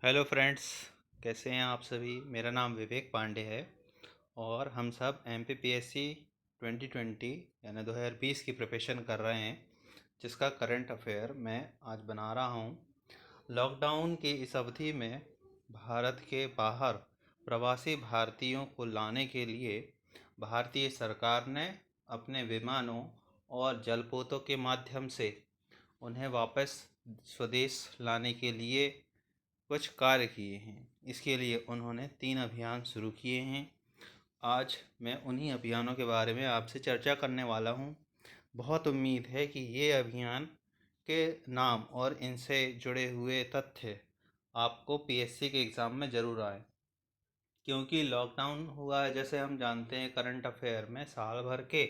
Hello friends, कैसे हैं आप सभी। मेरा नाम विवेक पांडे है और हम सब MPPSC 2020 यानी 2020 की प्रिपरेशन कर रहे हैं, जिसका करंट अफेयर मैं आज बना रहा हूं। लॉकडाउन की इस अवधि में भारत के बाहर प्रवासी भारतीयों को लाने के लिए भारतीय सरकार ने अपने विमानों और जलपोतों के माध्यम से उन्हें वापस स्वदेश लाने के लिए कुछ कार्य किए हैं। इसके लिए उन्होंने 3 अभियान शुरू किए हैं। आज मैं उन्हीं अभियानों के बारे में आपसे चर्चा करने वाला हूं। बहुत उम्मीद है कि ये अभियान के नाम और इनसे जुड़े हुए तथ्य आपको PSC के एग्ज़ाम में ज़रूर आए, क्योंकि लॉकडाउन हुआ है। जैसे हम जानते हैं, करंट अफेयर में साल भर के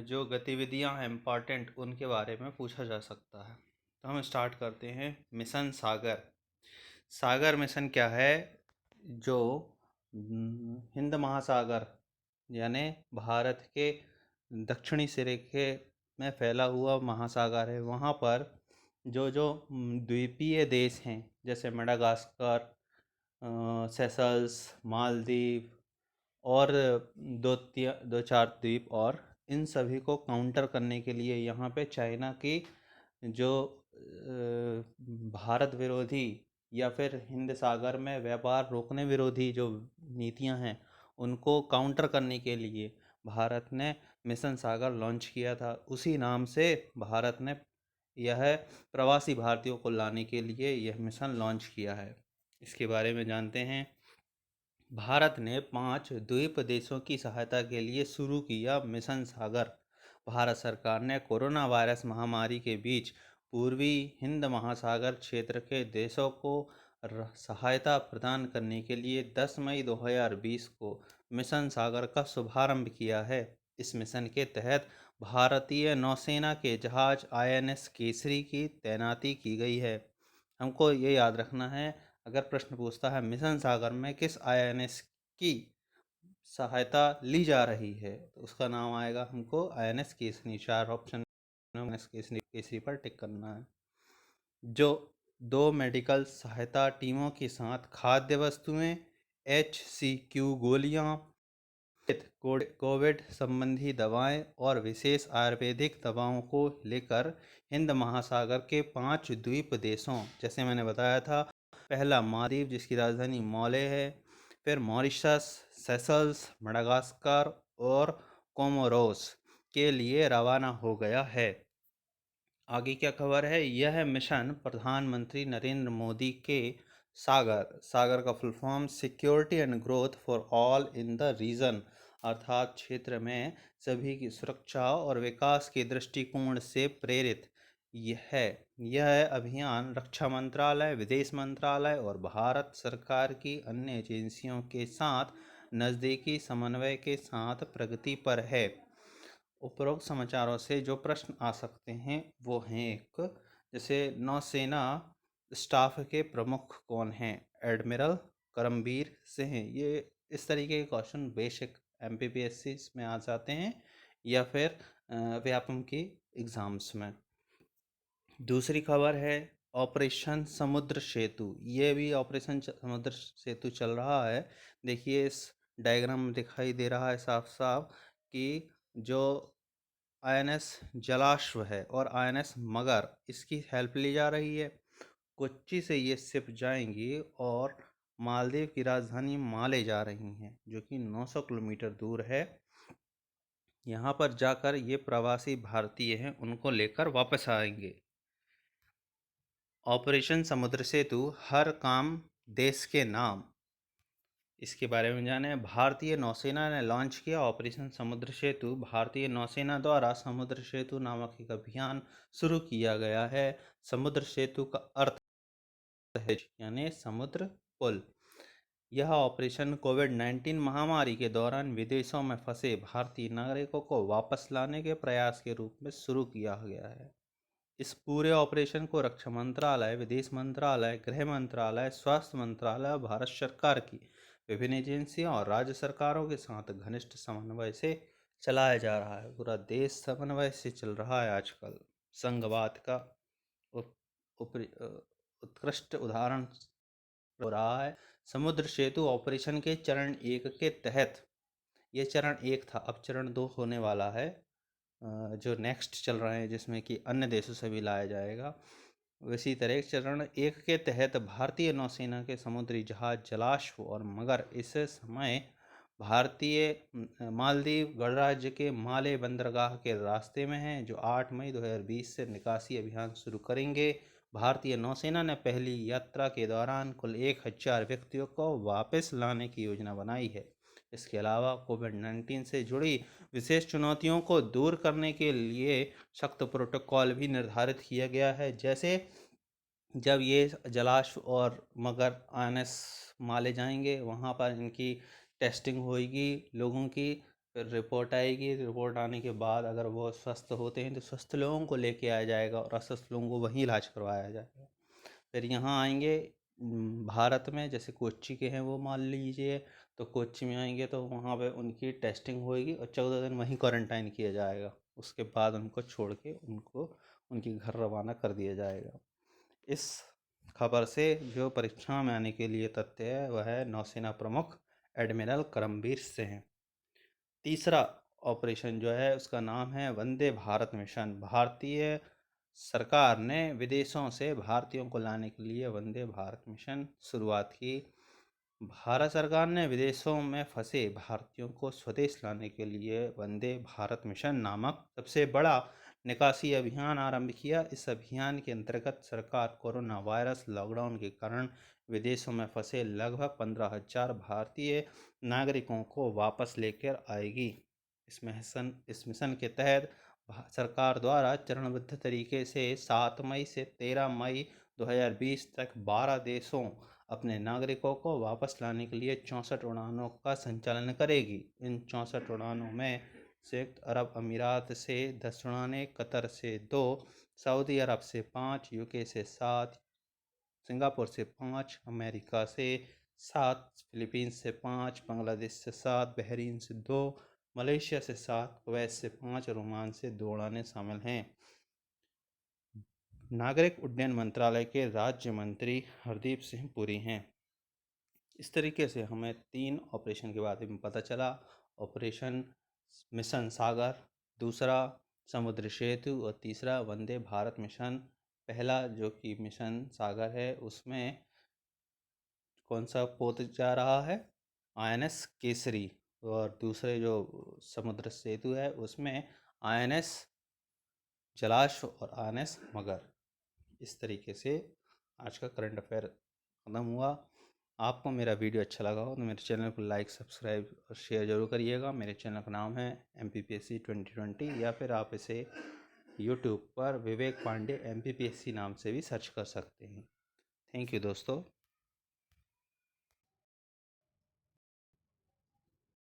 जो गतिविधियां हैं इम्पॉर्टेंट, उनके बारे में पूछा जा सकता है। तो हम स्टार्ट करते हैं। मिशन सागर। सागर मिशन क्या है? जो हिंद महासागर यानी भारत के दक्षिणी सिरे के में फैला हुआ महासागर है, वहाँ पर जो जो द्वीपीय देश हैं, जैसे मेडागास्कर, सेशल्स, मालदीव और दो चार द्वीप, और इन सभी को काउंटर करने के लिए यहाँ पे चाइना की जो भारत विरोधी या फिर हिंद सागर में व्यापार रोकने विरोधी जो नीतियां हैं, उनको काउंटर करने के लिए भारत ने मिशन सागर लॉन्च किया था। उसी नाम से भारत ने यह प्रवासी भारतीयों को लाने के लिए यह मिशन लॉन्च किया है। इसके बारे में जानते हैं। भारत ने 5 द्वीप देशों की सहायता के लिए शुरू किया मिशन सागर। भारत सरकार ने कोरोना वायरस महामारी के बीच पूर्वी हिंद महासागर क्षेत्र के देशों को सहायता प्रदान करने के लिए 10 मई 2020 को मिशन सागर का शुभारंभ किया है। इस मिशन के तहत भारतीय नौसेना के जहाज INS केसरी की तैनाती की गई है। हमको ये याद रखना है, अगर प्रश्न पूछता है मिशन सागर में किस INS की सहायता ली जा रही है, तो उसका नाम आएगा हमको INS Kesari. 4 option INS Kesari पर टिक करना है। जो 2 मेडिकल सहायता टीमों के साथ खाद्य वस्तुएं, HCQ गोलियां, कोविड संबंधी दवाएं और विशेष आयुर्वेदिक दवाओं को लेकर हिंद महासागर के 5 द्वीप देशों, जैसे मैंने बताया था, पहला मालदीव जिसकी राजधानी मॉले है, फिर मॉरिशस, सेशल्स, मडागास्कर और कोमोरोस के लिए रवाना हो गया है। आगे क्या खबर है? यह मिशन प्रधानमंत्री नरेंद्र मोदी के सागर का full form security and growth for all in the region, अर्थात क्षेत्र में सभी की सुरक्षा और विकास के दृष्टिकोण से प्रेरित यह अभियान रक्षा मंत्रालय, विदेश मंत्रालय और भारत सरकार की अन्य एजेंसियों के साथ नज़दीकी समन्वय के साथ प्रगति पर है। उपरोक्त समाचारों से जो प्रश्न आ सकते हैं वो हैं, एक, जैसे नौसेना स्टाफ के प्रमुख कौन हैं? एडमिरल करमबीर सिंह। ये इस तरीके के क्वेश्चन बेसिक MPPSC में आ जाते हैं, या फिर व्यापम की एग्ज़ाम्स में। दूसरी खबर है ऑपरेशन समुद्र सेतु। ये भी ऑपरेशन समुद्र सेतु चल रहा है। देखिए, इस डायग्राम में दिखाई दे रहा है साफ साफ कि जो INS जलाश्व है और INS मगर, इसकी हेल्प ली जा रही है। कोच्चि से ये शिप जाएंगी और मालदीव की राजधानी माले जा रही हैं, जो कि 900 किलोमीटर दूर है। यहाँ पर जाकर ये प्रवासी भारतीय हैं, उनको लेकर वापस आएंगे। ऑपरेशन समुद्र सेतु, हर काम देश के नाम, इसके बारे में जाने। भारतीय नौसेना ने लॉन्च किया ऑपरेशन समुद्र सेतु। भारतीय नौसेना द्वारा समुद्र सेतु नामक एक अभियान शुरू किया गया है। समुद्र सेतु का अर्थ है यानी समुद्र पुल। यह ऑपरेशन कोविड-19 महामारी के दौरान विदेशों में फंसे भारतीय नागरिकों को वापस लाने के प्रयास के रूप में शुरू किया गया है। इस पूरे ऑपरेशन को रक्षा मंत्रालय, विदेश मंत्रालय, गृह मंत्रालय, स्वास्थ्य मंत्रालय और भारत सरकार की विभिन्न एजेंसियों और राज्य सरकारों के साथ घनिष्ठ समन्वय से चलाया जा रहा है। पूरा देश समन्वय से चल रहा है आजकल। संघवाद का उत्कृष्ट उदाहरण हो रहा है। समुद्र सेतु ऑपरेशन के चरण 1 के तहत, ये चरण 1 था, अब चरण 2 होने वाला है जो नेक्स्ट चल रहे हैं, जिसमें कि अन्य देशों से भी लाया जाएगा। इसी तरह चरण 1 के तहत भारतीय नौसेना के समुद्री जहाज जलाश्व और मगर इस समय भारतीय मालदीव गणराज्य के माले बंदरगाह के रास्ते में हैं, जो 8 मई 2020 से निकासी अभियान शुरू करेंगे। भारतीय नौसेना ने पहली यात्रा के दौरान कुल 1000 व्यक्तियों को वापस लाने की योजना बनाई है। इसके अलावा कोविड-19 से जुड़ी विशेष चुनौतियों को दूर करने के लिए सख्त प्रोटोकॉल भी निर्धारित किया गया है। जैसे जब ये जलाश्व और मगर आयनस माले जाएंगे, वहाँ पर इनकी टेस्टिंग होगी लोगों की, फिर रिपोर्ट आएगी। रिपोर्ट आने के बाद अगर वो स्वस्थ होते हैं तो स्वस्थ लोगों को लेके आया जाएगा और अस्वस्थ लोगों को वहीं इलाज करवाया जाएगा। फिर यहाँ आएंगे भारत में, जैसे कोच्चि के हैं वो मान लीजिए, तो कोच्चि में आएंगे तो वहाँ पे उनकी टेस्टिंग होगी और 14 दिन वहीं क्वारंटाइन किया जाएगा। उसके बाद उनको छोड़ के उनको उनके घर रवाना कर दिया जाएगा। इस खबर से जो परीक्षा में आने के लिए तथ्य है वह है नौसेना प्रमुख एडमिरल करमबीर सिंह। तीसरा ऑपरेशन जो है उसका नाम है वंदे भारत मिशन। भारतीय सरकार ने विदेशों से भारतीयों को लाने के लिए वंदे भारत मिशन शुरुआत की। भारत सरकार ने विदेशों में फंसे भारतीयों को स्वदेश लाने के लिए वंदे भारत मिशन नामक सबसे बड़ा निकासी अभियान आरंभ किया। इस अभियान के अंतर्गत सरकार कोरोना वायरस लॉकडाउन के कारण विदेशों में फंसे लगभग 15,000 भारतीय नागरिकों को वापस लेकर आएगी। इस मिशन के तहत सरकार द्वारा चरणबद्ध तरीके से 7 मई से 13 मई 2020 तक 12 देशों अपने नागरिकों को वापस लाने के लिए 64 उड़ानों का संचालन करेगी। इन 64 उड़ानों में संयुक्त अरब अमीरात से 10 उड़ानें, कतर से 2, सऊदी अरब से 5, यूके से 7, सिंगापुर से 5, अमेरिका से 7, फिलीपींस से 5, बांग्लादेश से 7, बहरीन से 2, मलेशिया से 7, कुवैत से 5 और ओमान से 2 उड़ानें शामिल हैं। नागरिक उड्डयन मंत्रालय के राज्य मंत्री हरदीप सिंह पुरी हैं। इस तरीके से हमें 3 ऑपरेशन के बारे में पता चला। ऑपरेशन मिशन सागर, दूसरा समुद्र सेतु और तीसरा वंदे भारत मिशन। पहला जो कि मिशन सागर है उसमें कौन सा पोत जा रहा है, INS केसरी, और दूसरे जो समुद्र सेतु है उसमें INS जलाश्व और INS मगर। इस तरीके से आज का करंट अफेयर ख़त्म हुआ। आपको मेरा वीडियो अच्छा लगा हो तो मेरे चैनल को लाइक, सब्सक्राइब और शेयर ज़रूर करिएगा। मेरे चैनल का नाम है MPPSC 2020, या फिर आप इसे यूट्यूब पर विवेक पांडे MPPSC नाम से भी सर्च कर सकते हैं। थैंक यू दोस्तों।